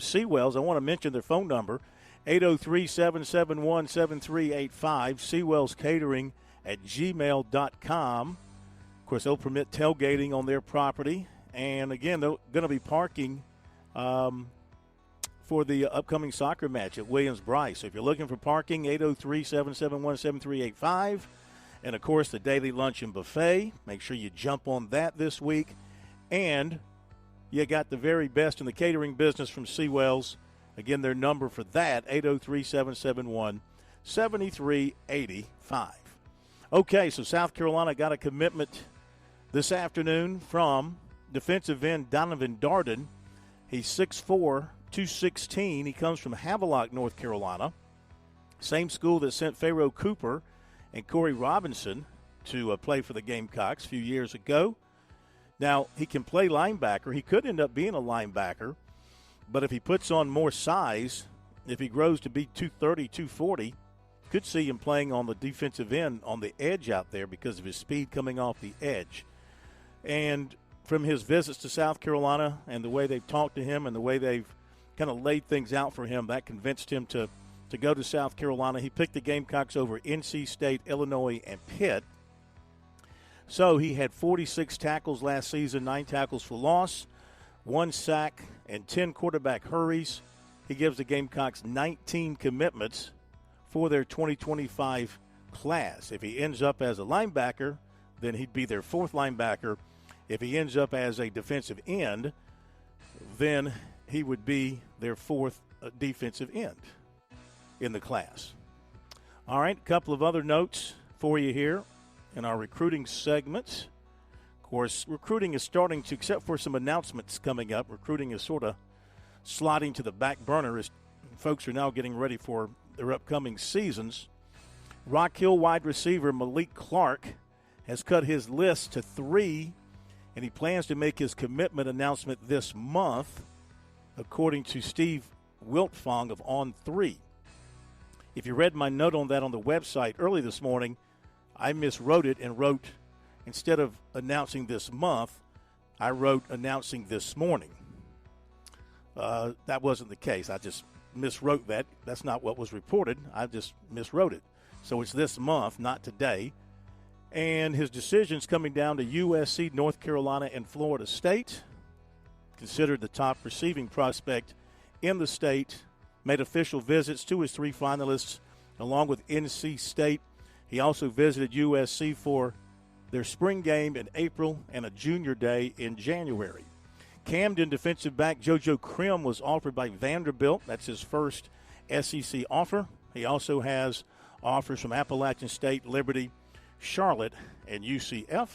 Seawells, I want to mention their phone number, 803-771-7385, SeawellsCatering at gmail.com. Of course, they'll permit tailgating on their property. And, again, they're going to be parking for the upcoming soccer match at Williams-Brice. So if you're looking for parking, 803-771-7385. And, of course, the daily lunch and buffet. Make sure you jump on that this week. And you got the very best in the catering business from Seawells. Again, their number for that, 803-771-7385. Okay, so South Carolina got a commitment this afternoon from defensive end Donovan Darden. He's 6'4", 216. He comes from Havelock, North Carolina. Same school that sent Pharaoh Cooper and Corey Robinson to play for the Gamecocks a few years ago. Now, he can play linebacker. He could end up being a linebacker, but if he puts on more size, if he grows to be 230, 240, could see him playing on the defensive end on the edge out there because of his speed coming off the edge. And from his visits to South Carolina and the way they've talked to him and the way they've kind of laid things out for him, that convinced him to go to South Carolina. He picked the Gamecocks over NC State, Illinois, and Pitt. So he had 46 tackles last season, 9 tackles for loss, 1 sack, and 10 quarterback hurries. He gives the Gamecocks 19 commitments for their 2025 class. If he ends up as a linebacker, then he'd be their 4th linebacker. If he ends up as a defensive end, then he would be their 4th defensive end in the class. All right, a couple of other notes for you here in our recruiting segments. Of course, recruiting is starting to, except for some announcements coming up, recruiting is sort of sliding to the back burner as folks are now getting ready for their upcoming seasons. Rock Hill wide receiver Malik Clark has cut his list to 3, and he plans to make his commitment announcement this month, according to Steve Wiltfong of On3. If you read my note on that on the website early this morning, I miswrote it and wrote, instead of announcing this month, I wrote announcing this morning. That wasn't the case. I just miswrote that. That's not what was reported. I just miswrote it. So it's this month, not today. And his decision's coming down to USC, North Carolina, and Florida State. Considered the top receiving prospect in the state. Made official visits to his 3 finalists, along with NC State. He also visited USC for their spring game in April and a junior day in January. Camden defensive back JoJo Krim was offered by Vanderbilt. That's his first SEC offer. He also has offers from Appalachian State, Liberty, Charlotte, and UCF.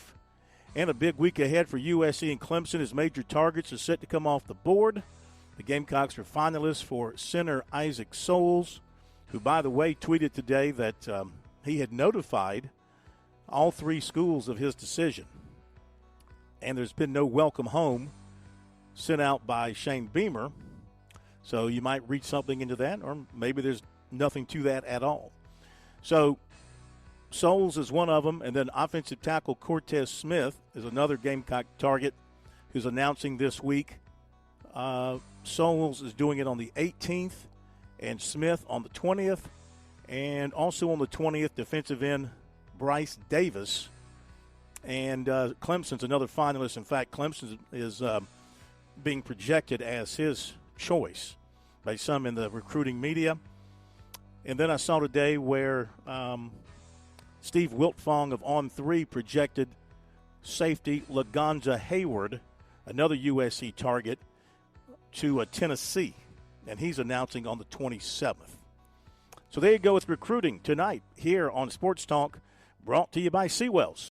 And a big week ahead for USC and Clemson as major targets are set to come off the board. The Gamecocks are finalists for center Isaac Souls, who, by the way, tweeted today that he had notified all 3 schools of his decision. And there's been no welcome home sent out by Shane Beamer. So you might read something into that, or maybe there's nothing to that at all. So Souls is one of them, and then offensive tackle Cortez Smith is another Gamecock target who's announcing this week. Souls is doing it on the 18th, and Smith on the 20th. And also on the 20th, defensive end Bryce Davis. And Clemson's another finalist. In fact, Clemson is being projected as his choice by some in the recruiting media. And then I saw today where Steve Wiltfong of On3 projected safety Lagonza Hayward, another USC target, to Tennessee. And he's announcing on the 27th. So there you go with recruiting tonight here on Sports Talk, brought to you by Seawells.